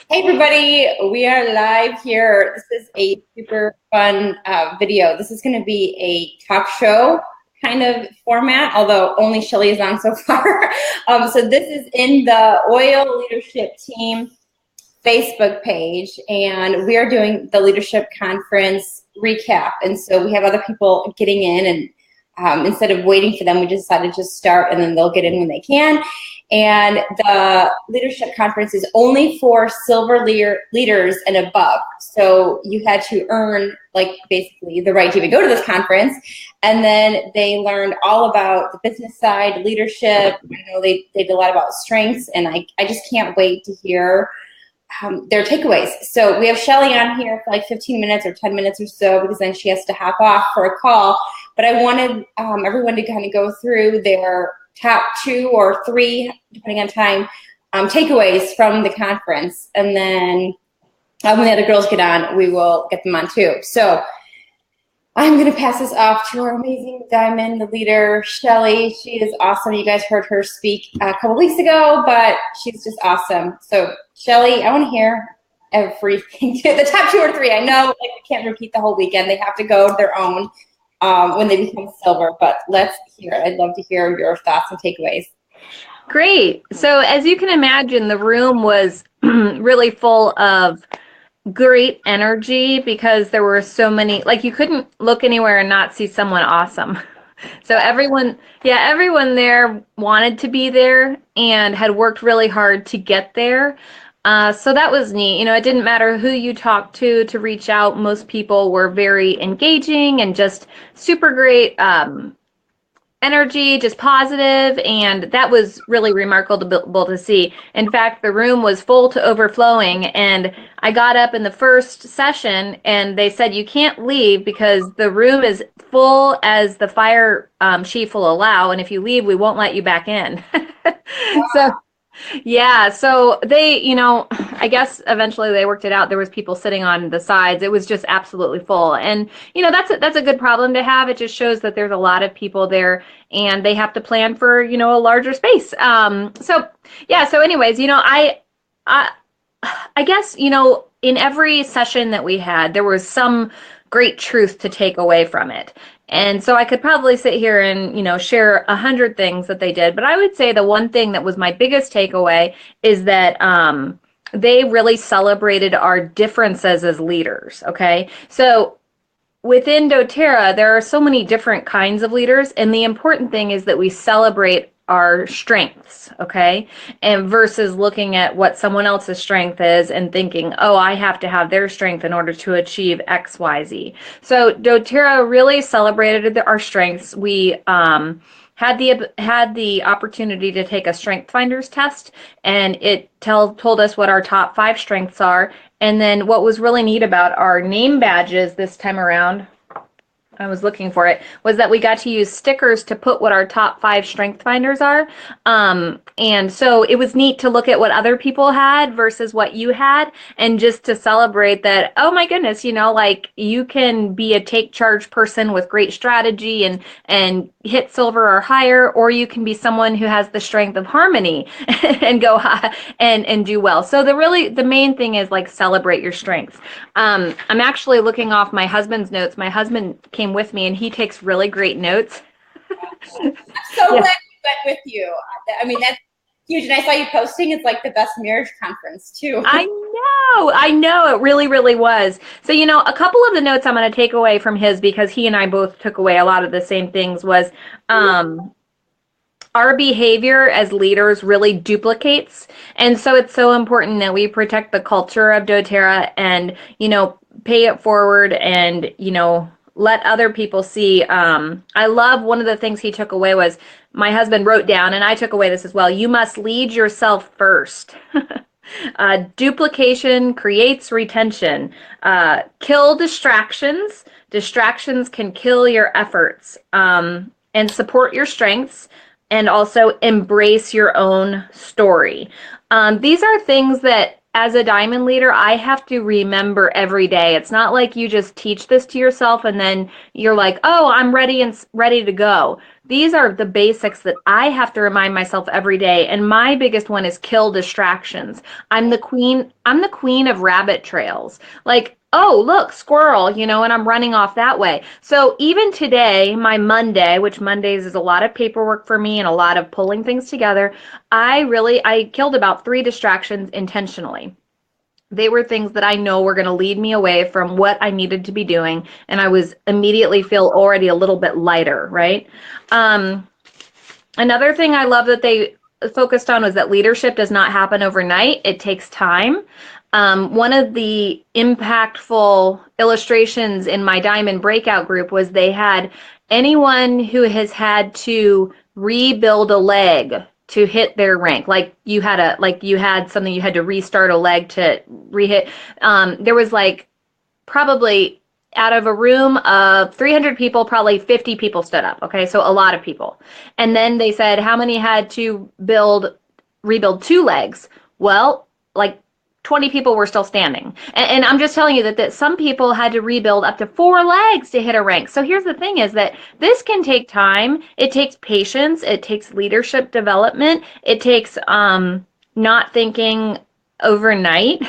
Hey everybody, we are live here. This is a super fun video. This is going to be a talk show kind of format, although only Shelly is on so far. So this is in the Oil Leadership Team Facebook page, and we are doing the Leadership Conference recap. And so we have other people getting in, and instead of waiting for them, we just decided to just start, and then they'll get in when they can. And the leadership conference is only for silver leaders and above. So you had to earn, like, basically the right to even go to this conference. And then they learned all about the business side, leadership. They did a lot about strengths, and I just can't wait to hear their takeaways. So we have Shelly on here for like 15 minutes or 10 minutes or so, because then she has to hop off for a call. But I wanted everyone to kind of go through their top 2 or 3, depending on time, takeaways from the conference. And then when the other girls get on, we will get them on too. So I'm going to pass this off to our amazing diamond leader, Shelly. She is awesome. You guys heard her speak a couple weeks ago, but she's just awesome. So Shelly, I want to hear everything. The top 2 or 3. I know, like, we can't repeat the whole weekend. They have to go their own when they become silver, but let's hear it. I'd love to hear your thoughts and takeaways. Great. So as you can imagine, the room was really full of great energy because there were so many, like, you couldn't look anywhere and not see someone awesome. So everyone there wanted to be there and had worked really hard to get there. So that was neat. You know, it didn't matter who you talked to reach out. Most people were very engaging and just super great energy, just positive, and that was really remarkable to see. In fact, the room was full to overflowing, and I got up in the first session and they said you can't leave because the room is full as the fire chief will allow, and if you leave, we won't let you back in. So yeah, so they, I guess eventually they worked it out. There was people sitting on the sides. It was just absolutely full. And, that's a good problem to have. It just shows that there's a lot of people there and they have to plan for, a larger space. So anyways, I guess, in every session that we had, there was some great truth to take away from it. And so I could probably sit here and, share 100 things that they did. But I would say the one thing that was my biggest takeaway is that they really celebrated our differences as leaders. Okay. So within doTERRA, there are so many different kinds of leaders. And the important thing is that we celebrate our strengths, okay? And versus looking at what someone else's strength is and thinking, oh, I have to have their strength in order to achieve X, Y, Z. So doTERRA really celebrated our strengths. We had the opportunity to take a strength finders test, and it told us what our top 5 strengths are. And then what was really neat about our name badges this time around, I was looking for it, was that we got to use stickers to put what our top 5 strength finders are. And so it was neat to look at what other people had versus what you had, and just to celebrate that, oh my goodness, like, you can be a take charge person with great strategy and hit silver or higher, or you can be someone who has the strength of harmony and go high and do well. So the main thing is, like, celebrate your strengths. I'm actually looking off my husband's notes. My husband came with me and he takes really great notes. I'm so glad we went with you. I mean, that's huge. And I saw you posting, it's like the best marriage conference too. I know, it really, really was. So, a couple of the notes I'm going to take away from his, because he and I both took away a lot of the same things, was our behavior as leaders really duplicates. And so it's so important that we protect the culture of doTERRA and, pay it forward and, let other people see. I love one of the things he took away was, my husband wrote down, and I took away this as well, you must lead yourself first. Duplication creates retention. Kill distractions. Distractions can kill your efforts. And support your strengths, and also embrace your own story. These are things that as a diamond leader, I have to remember every day. It's not like you just teach this to yourself and then you're like, oh, I'm ready and ready to go. These are the basics that I have to remind myself every day. And my biggest one is kill distractions. I'm the queen of rabbit trails. Like, oh, look, squirrel, and I'm running off that way. So even today, my Monday, which Mondays is a lot of paperwork for me and a lot of pulling things together, I killed about 3 distractions intentionally. They were things that I know were going to lead me away from what I needed to be doing, and I was immediately feel already a little bit lighter, right? Another thing I love that they focused on was that leadership does not happen overnight. It takes time. One of the impactful illustrations in my Diamond Breakout group was they had anyone who has had to rebuild a leg to hit their rank, like you had something, you had to restart a leg to rehit. There was like probably out of a room of 300 people, probably 50 people stood up. Okay, so a lot of people. And then they said, how many had to rebuild 2 legs? Well, like 20 people were still standing. And I'm just telling you that some people had to rebuild up to 4 legs to hit a rank. So here's the thing is that this can take time. It takes patience. It takes leadership development. It takes not thinking overnight.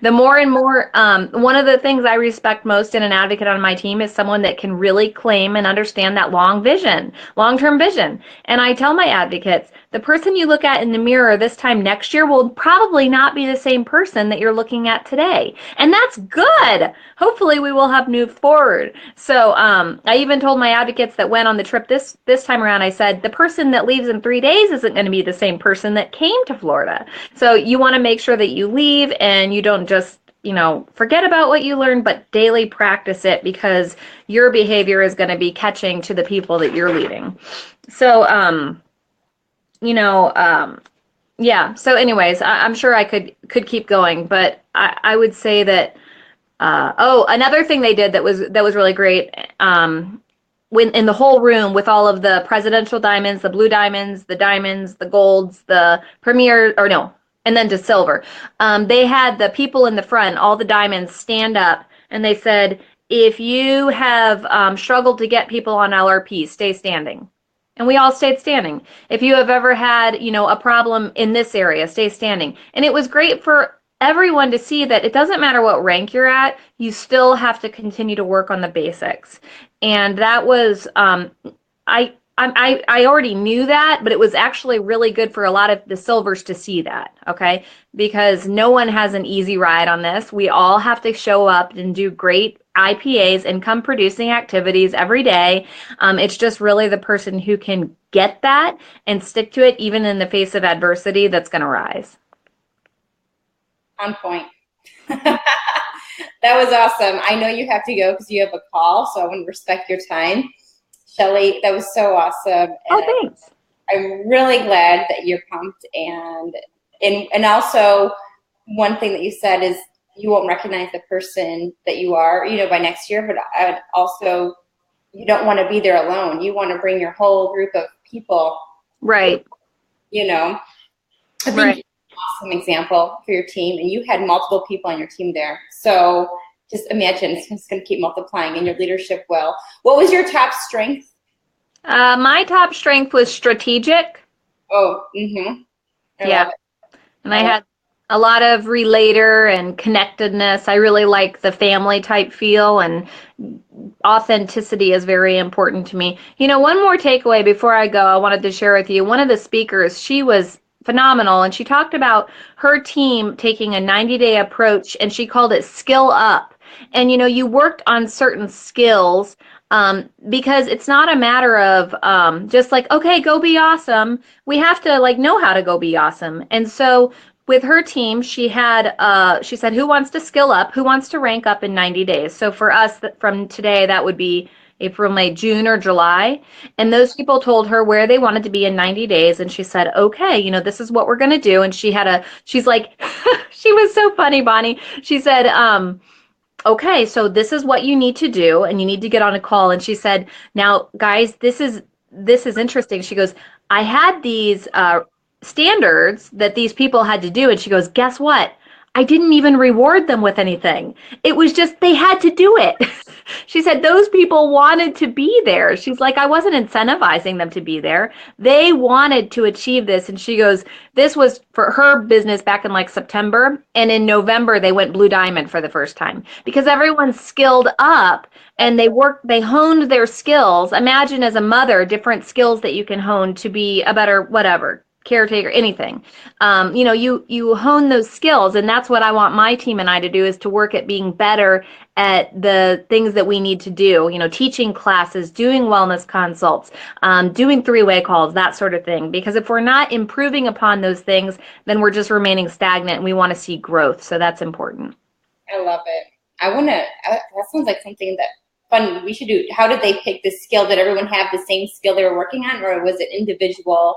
The more and more, one of the things I respect most in an advocate on my team is someone that can really claim and understand that long-term vision. And I tell my advocates, the person you look at in the mirror this time next year will probably not be the same person that you're looking at today. And that's good. Hopefully we will have moved forward. So I even told my advocates that went on the trip this time around, I said, the person that leaves in 3 days isn't going to be the same person that came to Florida. So you want to make sure that you leave and you don't just forget about what you learned, but daily practice it, because your behavior is going to be catching to the people that you're leading. So, yeah. So anyways, I'm sure I could keep going, but I would say that, another thing they did that was really great, when in the whole room with all of the presidential diamonds, the blue diamonds, the golds, the premier, or no, and then to silver. They had the people in the front, all the diamonds, stand up, and they said, if you have struggled to get people on LRP, stay standing. And we all stayed standing. If you have ever had, a problem in this area, stay standing. And it was great for everyone to see that it doesn't matter what rank you're at, you still have to continue to work on the basics. And that was, I already knew that, but it was actually really good for a lot of the silvers to see that, okay? Because no one has an easy ride on this. We all have to show up and do great IPAs, income producing activities every day. It's just really the person who can get that and stick to it even in the face of adversity that's going to rise. On point. That was awesome. I know you have to go because you have a call, so I want to respect your time. Shelly, that was so awesome. And thanks. I'm really glad that you're pumped. And also, one thing that you said is you won't recognize the person that you are, by next year. But also, you don't want to be there alone. You want to bring your whole group of people. Right. I think you're an awesome example for your team. And you had multiple people on your team there. So just imagine it's just going to keep multiplying, and your leadership will. What was your top strength? My top strength was strategic. Oh, mm-hmm. Yeah. And I had a lot of relator and connectedness. I really like the family type feel, and authenticity is very important to me. One more takeaway before I go, I wanted to share with you. One of the speakers, she was phenomenal, and she talked about her team taking a 90-day approach, and she called it skill up. And you worked on certain skills, because it's not a matter of just like, okay, go be awesome. We have to know how to go be awesome. And so with her team, she said, who wants to skill up? Who wants to rank up in 90 days? So for us, from today, that would be April, May, June, or July. And those people told her where they wanted to be in 90 days. And she said, okay, this is what we're going to do. And she's like, she was so funny, Bonnie. She said, okay, so this is what you need to do, and you need to get on a call. And she said, now, guys, this is interesting. She goes, I had these standards that these people had to do. And she goes, guess what? I didn't even reward them with anything. It was just they had to do it. She said those people wanted to be there. She's like, I wasn't incentivizing them to be there. They wanted to achieve this. And she goes, this was for her business back in like September. And in November, they went Blue Diamond for the first time because everyone's skilled up and they honed their skills. Imagine as a mother, different skills that you can hone to be a better whatever caretaker, anything. You hone those skills, and that's what I want my team and I to do, is to work at being better at the things that we need to do, teaching classes, doing wellness consults, doing three-way calls, that sort of thing. Because if we're not improving upon those things, then we're just remaining stagnant, and we want to see growth. So that's important. I love it. That sounds like something that fun we should do. How did they pick this skill? Did everyone have the same skill they were working on, or was it individual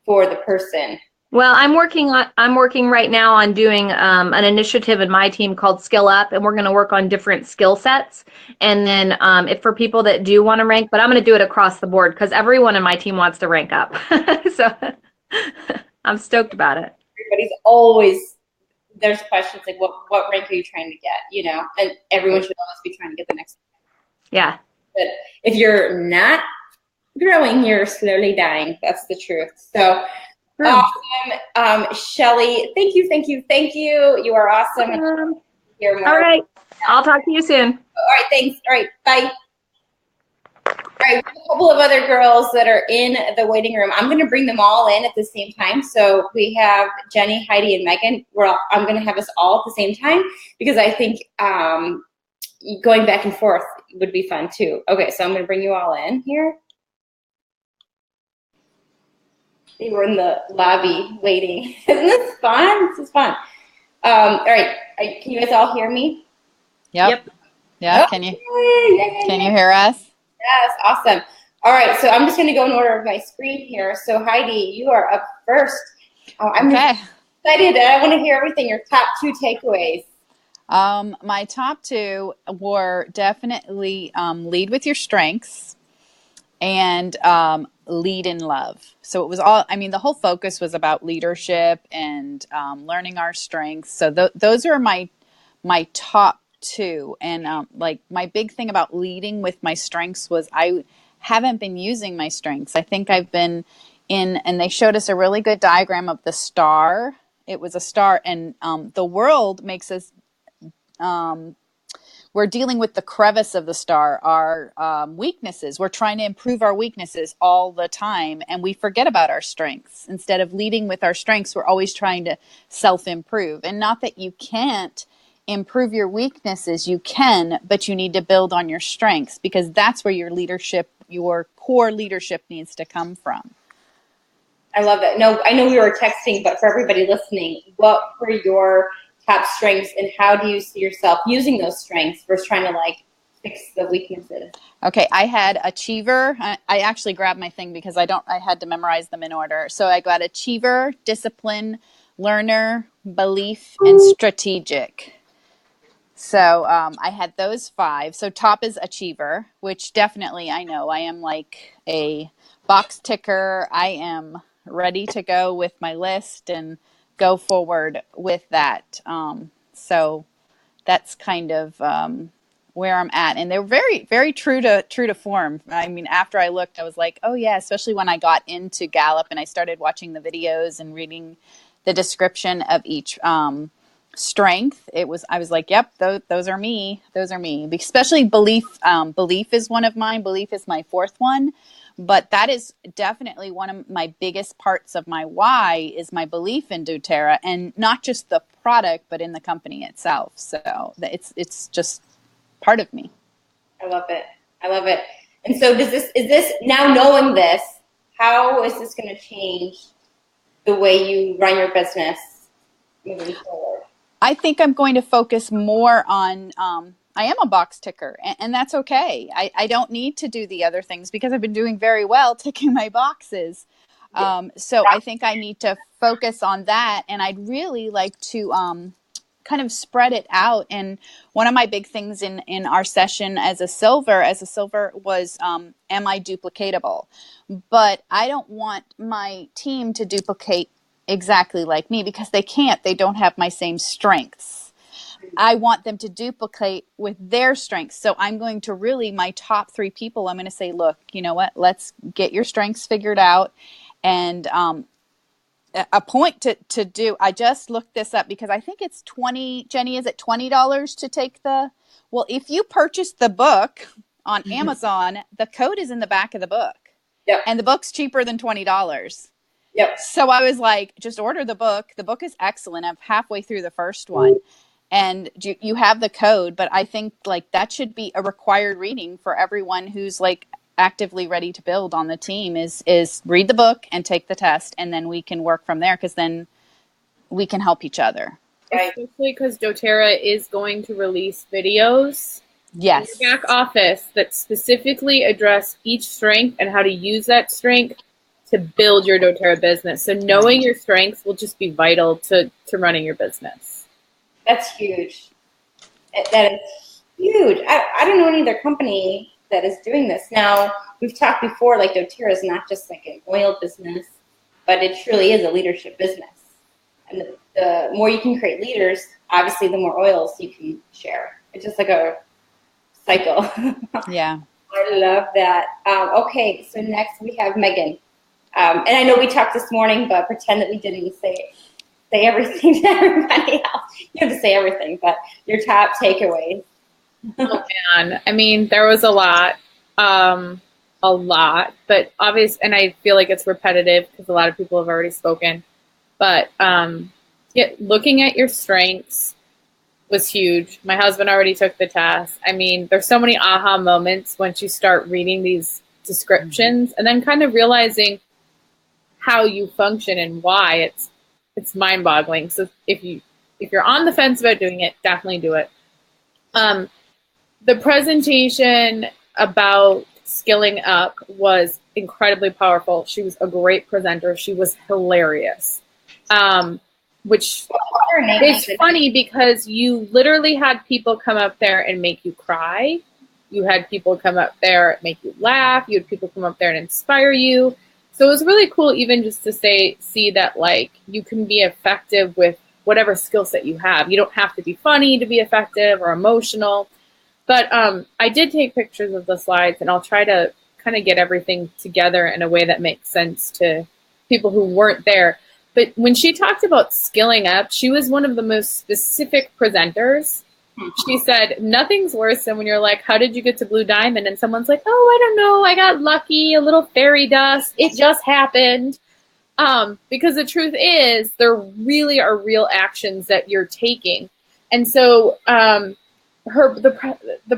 for the person? Well, I'm working right now on doing an initiative in my team called Skill Up, and we're going to work on different skill sets. And then if for people that do want to rank, but I'm going to do it across the board because everyone in my team wants to rank up. So I'm stoked about it. Everybody's always, there's questions like, what rank are you trying to get? And everyone should always be trying to get the next one. Yeah. But if you're not growing, you're slowly dying. That's the truth. So awesome. Shelly, thank you. You are awesome. All right. I'll talk to you soon. All right. Thanks. All right. Bye. All right. We have a couple of other girls that are in the waiting room. I'm going to bring them all in at the same time. So we have Jenny, Heidi, and Megan. I'm going to have us all at the same time because I think going back and forth would be fun too. Okay. So I'm going to bring you all in here. They were in the lobby waiting. Isn't this fun? This is fun. All right. Can you guys all hear me? Yep. Yeah. Oh, can you hear us? Yes. Awesome. All right. So I'm just going to go in order of my screen here. So Heidi, you are up first. I'm okay. Excited. I want to hear everything. Your top 2 takeaways. My top 2 were definitely lead with your strengths and lead in love. So it was the whole focus was about leadership and learning our strengths. So those are my top 2. And like my big thing about leading with my strengths was I haven't been using my strengths. I think I've been and they showed us a really good diagram of the star. It was a star, and the world makes us we're dealing with the crevice of the star, our weaknesses. We're trying to improve our weaknesses all the time, and we forget about our strengths. Instead of leading with our strengths, we're always trying to self-improve. And not that you can't improve your weaknesses, you can, but you need to build on your strengths because that's where your leadership, your core leadership needs to come from. I love that. No, I know we were texting, but for everybody listening, what were your top strengths and how do you see yourself using those strengths versus trying to fix the weaknesses? Okay, I had achiever. I actually grabbed my thing because I had to memorize them in order. So I got achiever, discipline, learner, belief, and strategic. So I had those 5. So top is achiever, which definitely I know I am like a box ticker. I am ready to go with my list and go forward with that. So that's kind of where I'm at. And they're very, very true to form. I mean, after I looked, I was like, oh yeah, especially when I got into Gallup and I started watching the videos and reading the description of each strength. I was like, yep, those are me. Those are me. Especially belief. Belief is one of mine. Belief is my 4th one. But that is definitely one of my biggest parts of my why is my belief in doTERRA, and not just the product, but in the company itself. So it's just part of me. I love it. And so is this now knowing this, how is this going to change the way you run your business moving forward? I think I'm going to focus more on I am a box ticker, and that's okay. I don't need to do the other things because I've been doing very well ticking my boxes. So I think I need to focus on that, and I'd really like to kind of spread it out. And one of my big things in our session as a silver was, am I duplicatable? But I don't want my team to duplicate exactly like me because they can't. They don't have my same strengths. I want them to duplicate with their strengths. So I'm going to really, my top 3 people, I'm going to say, look, you know what? Let's get your strengths figured out. And a point to do, I just looked this up because I think it's 20, Jenny, is it $20 to take well, if you purchase the book on Amazon, the code is in the back of the book. Yep. And the book's cheaper than $20. Yep. So I was like, just order the book. The book is excellent. I'm halfway through the first one. And you have the code, but I think like that should be a required reading for everyone who's like actively ready to build on the team is read the book and take the test, and then we can work from there because then we can help each other. Right. Especially because doTERRA is going to release videos Yes. in your back office that specifically address each strength and how to use that strength to build your doTERRA business. So knowing your strengths will just be vital to running your business. That's huge. That is huge. I don't know any other company that is doing this. Now, we've talked before, like doTERRA is not just like an oil business, but it truly is a leadership business. And the more you can create leaders, obviously the more oils you can share. It's just like a cycle. Yeah. I love that. Okay, so next we have Megan. And I know we talked this morning, but pretend that we didn't say everything to everybody else. You have to say everything, but your top takeaways. Oh man, I mean, there was a lot, but obvious, and I feel like it's repetitive because a lot of people have already spoken. But looking at your strengths was huge. My husband already took the test. I mean, there's so many aha moments once you start reading these descriptions, and then kind of realizing how you function and why. It's mind-boggling. So if you're on the fence about doing it, definitely do it. The presentation about skilling up was incredibly powerful. She was a great presenter. She was hilarious. Which is funny because you literally had people come up there and make you cry. You had people come up there and make you laugh. You had people come up there and inspire you. So it was really cool even just to see that like you can be effective with whatever skill set you have. You don't have to be funny to be effective or emotional. But I did take pictures of the slides, and I'll try to kind of get everything together in a way that makes sense to people who weren't there. But when she talked about skilling up, she was one of the most specific presenters. She said, nothing's worse than when you're like, how did you get to Blue Diamond? And someone's like, oh, I don't know. I got lucky, a little fairy dust. It just happened. Because the truth is, there really are real actions that you're taking. And so the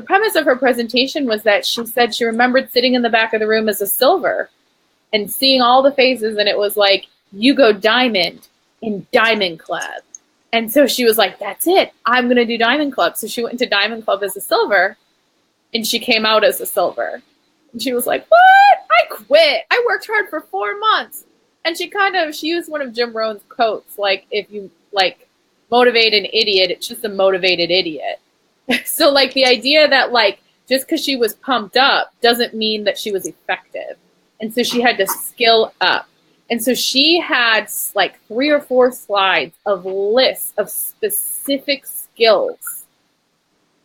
premise of her presentation was that she said she remembered sitting in the back of the room as a silver and seeing all the faces, and it was like, you go diamond in Diamond Club. And so she was like, that's it. I'm going to do Diamond Club. So she went into Diamond Club as a silver, and she came out as a silver. And she was like, what? I quit. I worked hard for 4 months. And she used one of Jim Rohn's quotes, like, if you, like, motivate an idiot, it's just a motivated idiot. So, like, the idea that, like, just because she was pumped up doesn't mean that she was effective. And so she had to skill up. And so she had like 3 or 4 slides of lists of specific skills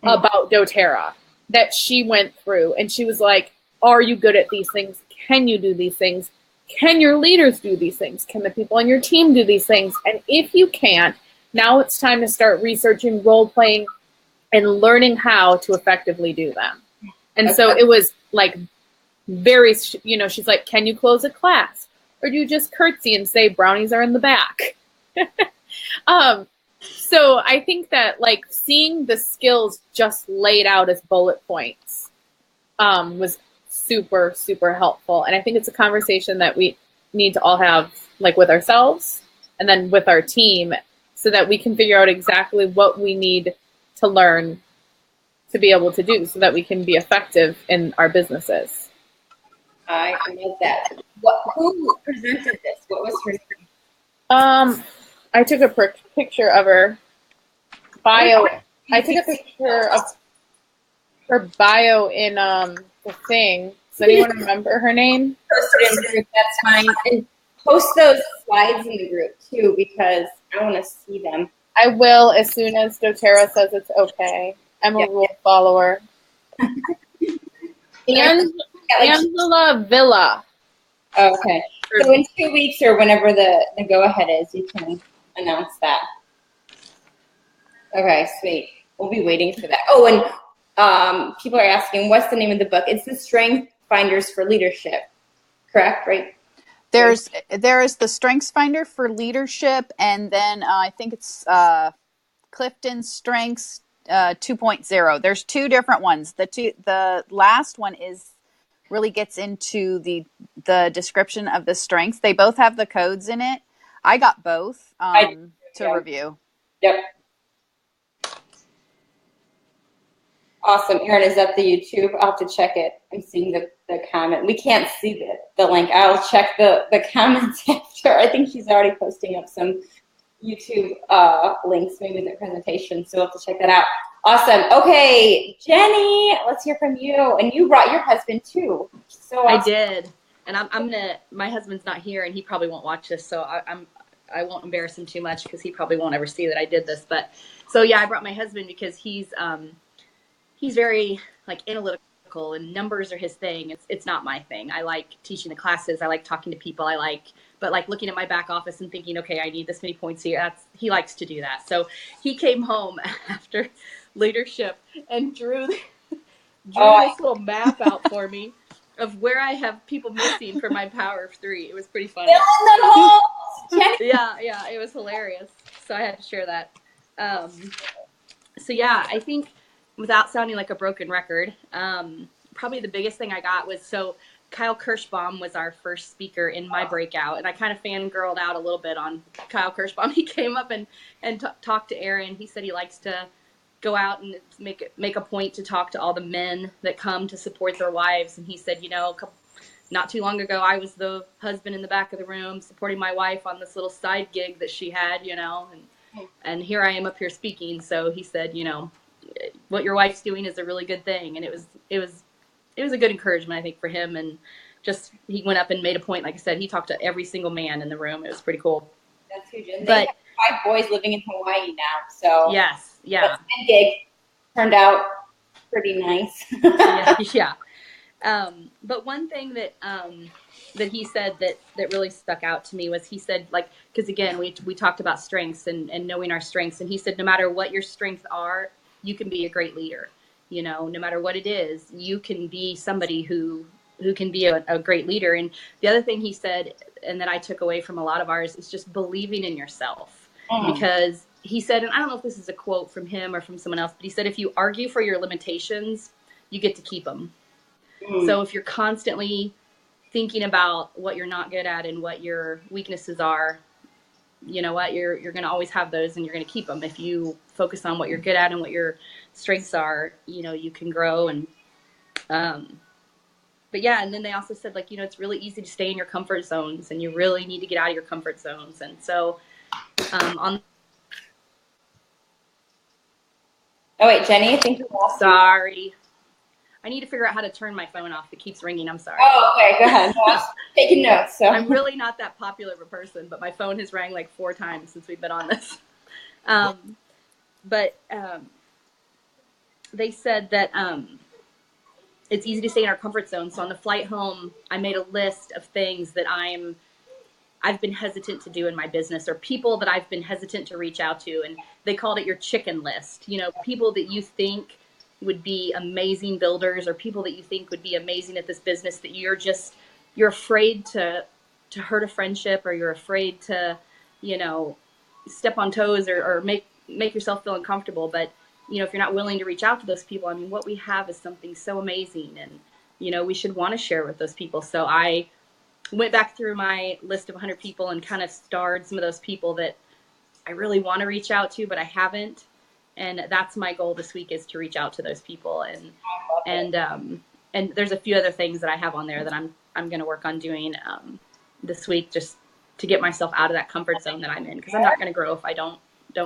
about doTERRA that she went through. And she was like, are you good at these things? Can you do these things? Can your leaders do these things? Can the people on your team do these things? And if you can't, now it's time to start researching, role-playing, and learning how to effectively do them. And so it was like very, she's like, can you close a class? Or do you just curtsy and say brownies are in the back? So I think that like seeing the skills just laid out as bullet points was super, super helpful. And I think it's a conversation that we need to all have like with ourselves and then with our team so that we can figure out exactly what we need to learn to be able to do so that we can be effective in our businesses. I love that. Who presented this? What was her name? I took a picture of her bio. I took a picture of her bio in the thing. Does anyone remember her name? Post it in the group. That's fine. And post those slides in the group too, because I want to see them. I will as soon as doTERRA says it's okay. I'm a rule follower. And Angela Villa. Oh, okay. So in 2 weeks or whenever the go-ahead is, you can announce that. Okay, sweet. We'll be waiting for that. Oh, and people are asking, what's the name of the book? It's the Strength Finders for Leadership. Correct, right? There is the Strengths Finder for Leadership, and then I think it's Clifton Strengths 2.0. There's two different ones. The last one really gets into the description of the strengths. They both have the codes in it. I got both to review. Yep. Awesome. Erin, is that the YouTube? I'll have to check it. I'm seeing the comment. We can't see the link. I'll check the comments after. I think she's already posting up some YouTube links, maybe in the presentation, so we'll have to check that out. Awesome. Okay, Jenny, let's hear from you. And you brought your husband too. So awesome. I did. And I'm gonna, my husband's not here and he probably won't watch this, so I won't embarrass him too much because he probably won't ever see that I did this. But so yeah, I brought my husband because he's very like analytical and numbers are his thing. It's not my thing. I like teaching the classes. I like talking to people. But like looking at my back office and thinking, okay, I need this many points here. He likes to do that. So he came home after leadership and drew this little map out for me of where I have people missing for my power of 3. It was pretty funny. Yeah, it was hilarious. So I had to share that. So yeah, I think without sounding like a broken record, probably the biggest thing I got was, so Kyle Kirschbaum was our first speaker in my breakout, and I kind of fangirled out a little bit on Kyle Kirschbaum. He came up and talked to Aaron. He said he likes to go out and make a point to talk to all the men that come to support their wives. And he said, not too long ago, I was the husband in the back of the room supporting my wife on this little side gig that she had, and here I am up here speaking. So he said, what your wife's doing is a really good thing. And it was a good encouragement, I think, for him. And just, he went up and made a point. Like I said, he talked to every single man in the room. It was pretty cool. That's huge. And they have 5 boys living in Hawaii now. So yes, yeah. The gig turned out pretty nice. Yeah. But one thing that he said that really stuck out to me was, he said, like, because again, we talked about strengths and knowing our strengths. And he said, no matter what your strengths are, you can be a great leader. No matter what it is, you can be somebody who can be a great leader. And the other thing he said, and that I took away from a lot of ours, is just believing in yourself. Because he said, and I don't know if this is a quote from him or from someone else, but he said, if you argue for your limitations, you get to keep them. So if you're constantly thinking about what you're not good at and what your weaknesses are, you know what, you're going to always have those and you're going to keep them. If you focus on what you're good at and what your strengths are, you can grow. And but yeah, and then they also said, like, it's really easy to stay in your comfort zones and you really need to get out of your comfort zones. And so oh wait, Jenny, I think you lost. Sorry. I need to figure out how to turn my phone off. It keeps ringing. I'm sorry. Oh, okay. Go ahead. Taking notes. So I'm really not that popular of a person, but my phone has rang like 4 times since we've been on this. But they said that it's easy to stay in our comfort zone. So on the flight home, I made a list of things that I've been hesitant to do in my business, or people that I've been hesitant to reach out to. And they called it your chicken list. People that you think would be amazing builders, or people that you think would be amazing at this business, that you're afraid to hurt a friendship, or you're afraid to, step on toes or make yourself feel uncomfortable. But, if you're not willing to reach out to those people, I mean, what we have is something so amazing, and, we should want to share with those people. So I went back through my list of 100 people and kind of starred some of those people that I really want to reach out to, but I haven't. And that's my goal this week, is to reach out to those people. And there's a few other things that I have on there that I'm going to work on doing this week, just to get myself out of that comfort zone that I'm in, because I'm not going to grow if I don't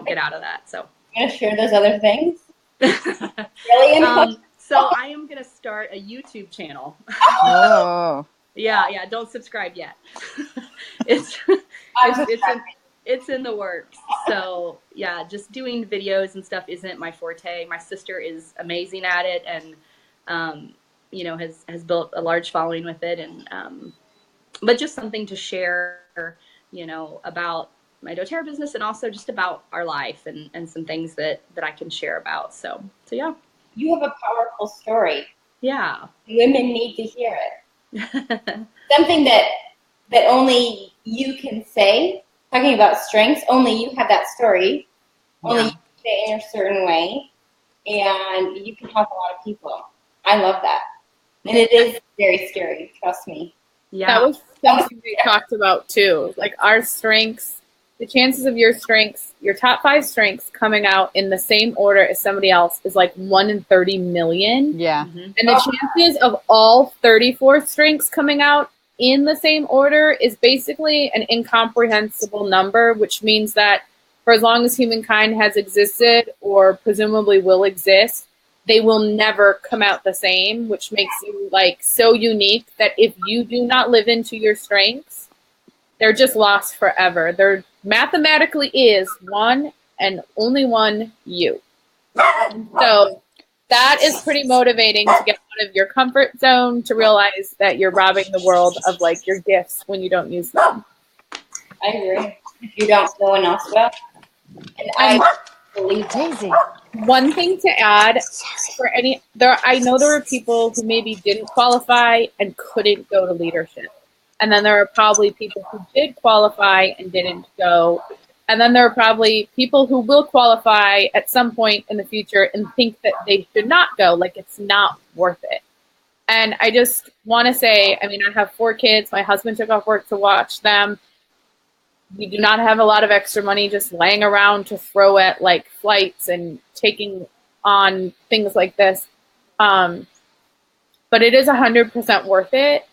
get out of that. So I'm going to share those other things. Really? So I am going to start a YouTube channel. Oh. Yeah. Don't subscribe yet. It's in the works. So yeah, just doing videos and stuff isn't my forte. My sister is amazing at it, and has built a large following with it, and but just something to share, about my doTERRA business, and also just about our life, and some things that I can share about. So yeah. You have a powerful story. Yeah. Women need to hear it. Something that only you can say. Talking about strengths, only you have that story. Only you can say it in a certain way, and you can help a lot of people. I love that, and it is very scary. Trust me. Yeah, that was something we talked about too. Like our strengths, the chances of your strengths, your top 5 strengths coming out in the same order as somebody else is like 1 in 30 million. Yeah. And the chances of all 34 strengths coming out in the same order is basically an incomprehensible number, which means that for as long as humankind has existed or presumably will exist, they will never come out the same, which makes you like so unique that if you do not live into your strengths, they're just lost forever. There mathematically is one and only one you. So that is pretty motivating to get out of your comfort zone, to realize that you're robbing the world of like your gifts when you don't use them. I agree. If you don't, no one else will. And I believe Daisy. One thing to add for I know there were people who maybe didn't qualify and couldn't go to leadership. And then there are probably people who did qualify and didn't go. And then there are probably people who will qualify at some point in the future and think that they should not go, like it's not worth it. And I just want to say, I mean, I have 4 kids. My husband took off work to watch them. We do not have a lot of extra money just laying around to throw at like flights and taking on things like this. But it is 100% worth it.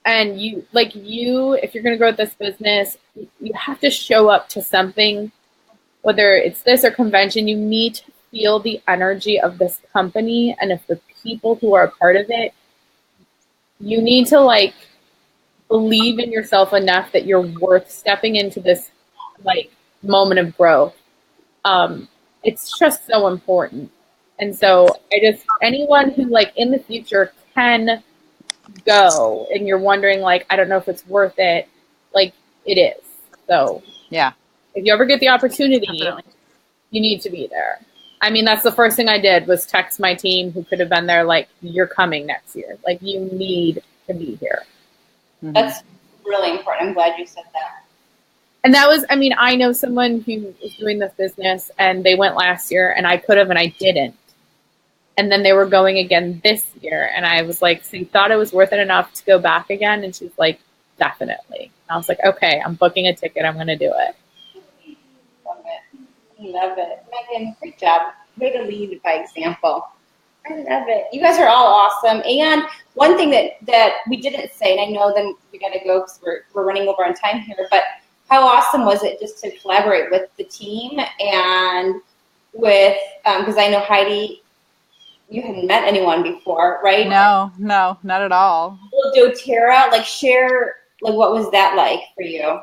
And if you're going to grow this business, you have to show up to something, whether it's this or convention. You need to feel the energy of this company. And if the people who are a part of it, you need to like believe in yourself enough that you're worth stepping into this like moment of growth. It's just so important. And so anyone who like in the future can go and you're wondering like, I don't know if it's worth it, like it is. So yeah, if you ever get the opportunity, Definitely. you need to be there. I mean, that's the first thing I did was text my team who could have been there, like, you're coming next year. Like, you need to be here. Mm-hmm. That's really important. I'm glad you said that. And that was, I mean, I know someone who is doing this business and they went last year and I could have and I didn't. And then they were going again this year. And I was like, so you thought it was worth it enough to go back again? And she's like, definitely. And I was like, okay, I'm booking a ticket. I'm going to do it. Love it. Love it. Megan, great job. Way to lead by example. I love it. You guys are all awesome. And one thing that we didn't say, and I know then we got to go because we're running over on time here, but how awesome was it just to collaborate with the team and with, because I know Heidi, you hadn't met anyone before, right? No, not at all. doTERRA, like share, like what was that like for you?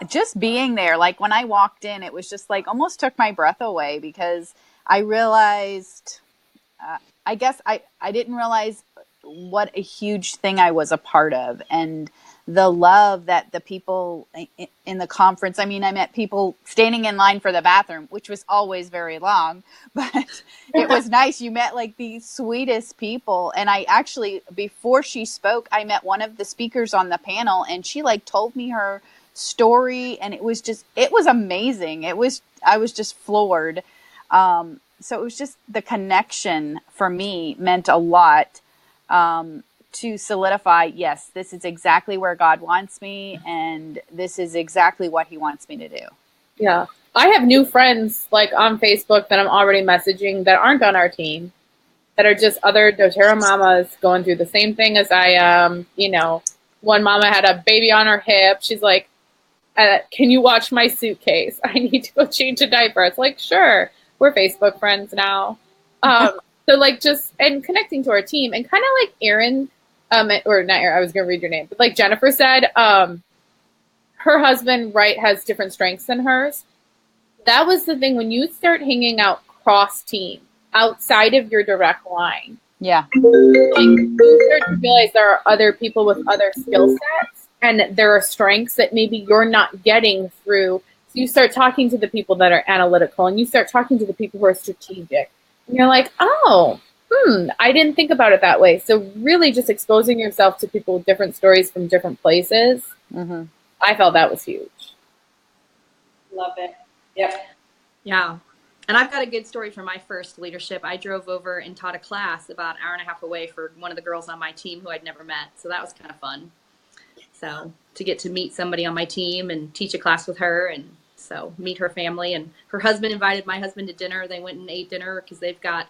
Just being there, like when I walked in, it was just like almost took my breath away because I realized, I guess I didn't realize what a huge thing I was a part of, and the love that the people in the conference, I mean, I met people standing in line for the bathroom, which was always very long, but it was nice. You met like the sweetest people. And I actually, before she spoke, I met one of the speakers on the panel and she like told me her story, and it was amazing. I was just floored. So it was just the connection for me meant a lot, to solidify, yes, this is exactly where God wants me, and this is exactly what he wants me to do. Yeah. I have new friends like on Facebook that I'm already messaging that aren't on our team, that are just other doTERRA mamas going through the same thing as I am. You know, one mama had a baby on her hip. She's like, can you watch my suitcase? I need to go change a diaper. It's like, sure. We're Facebook friends now. So like just, and connecting to our team, and kind of like Erin, or not Erin, I was going to read your name, but like Jennifer said, her husband, right, has different strengths than hers. That was the thing, when you start hanging out cross team outside of your direct line. Yeah. Like, you start to realize there are other people with other skill sets, and there are strengths that maybe you're not getting through. So you start talking to the people that are analytical, and you start talking to the people who are strategic. And you're like, oh, I didn't think about it that way. So really just exposing yourself to people with different stories from different places, I felt that was huge. Love it. Yep. Yeah. And I've got a good story from my first leadership. I drove over and taught a class about an hour and a half away for one of the girls on my team who I'd never met. So that was kind of fun. So to get to meet somebody on my team and teach a class with her, and so meet her family. And her husband invited my husband to dinner. They went and ate dinner because they've got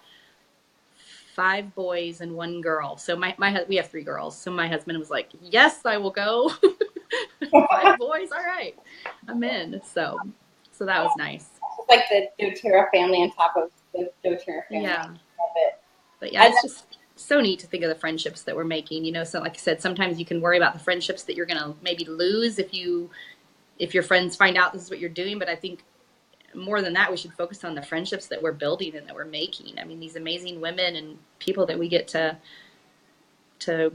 5 boys and 1 girl. So we have 3 girls. So my husband was like, yes, I will go. 5 boys. All right. I'm in. So that was nice. It's like the doTERRA family on top of the doTERRA family. Yeah. Love it. But yeah, it's just so neat to think of the friendships that we're making. You know, so like I said, sometimes you can worry about the friendships that you're going to maybe lose if your friends find out this is what you're doing. But I think more than that, we should focus on the friendships that we're building and that we're making. I mean, these amazing women and people that we get to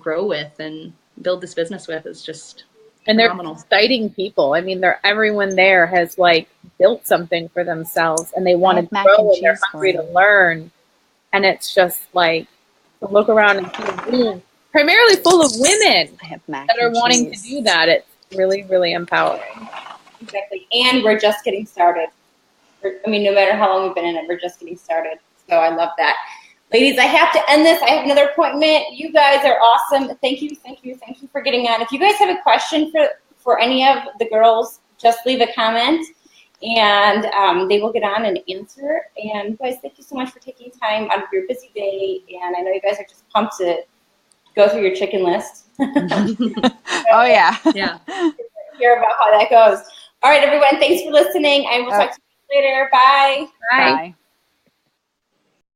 grow with and build this business with is just And they're phenomenal. exciting people. I mean, everyone there has like built something for themselves, and they want to mac grow, and and they're cheese hungry for to you. learn. And it's just like to look around and see a room primarily full of women I have mac that are and wanting cheese. to do that. It's really, really empowering. Exactly. And we're just getting started. No matter how long we've been in it, we're just getting started. So I love that. Ladies, I have to end this. I have another appointment. You guys are awesome. Thank you for getting on. If you guys have a question for any of the girls, just leave a comment, and they will get on and answer. And you guys, thank you so much for taking time out of your busy day. And I know you guys are just pumped to go through your chicken list. Oh, yeah. Yeah. Hear about how that goes. All right, everyone. Thanks for listening. I will talk to you later. Bye. Bye. Bye.